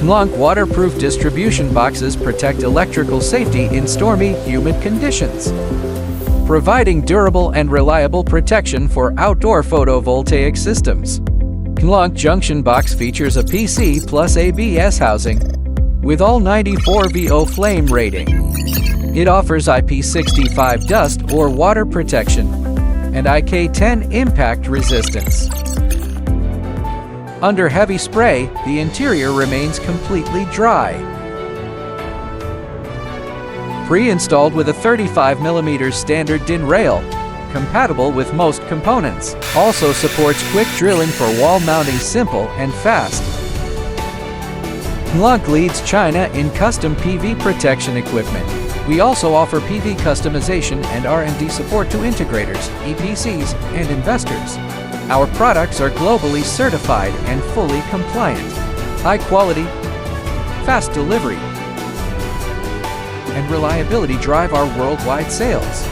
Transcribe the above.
CNLONQ waterproof distribution boxes protect electrical safety in stormy, humid conditions, providing durable and reliable protection for outdoor photovoltaic systems. CNLONQ junction box features a PC plus ABS housing with all 94 VO flame rating. It offers IP65 dust or water protection and IK10 impact resistance. Under heavy spray, the interior remains completely dry. Pre-installed with a 35mm standard DIN rail, compatible with most components. Also supports quick drilling for wall mounting, simple and fast. CNLONQ leads China in custom PV protection equipment. We also offer PV customization and R&D support to integrators, EPCs, and investors. Our products are globally certified and fully compliant. High quality, fast delivery, and reliability drive our worldwide sales.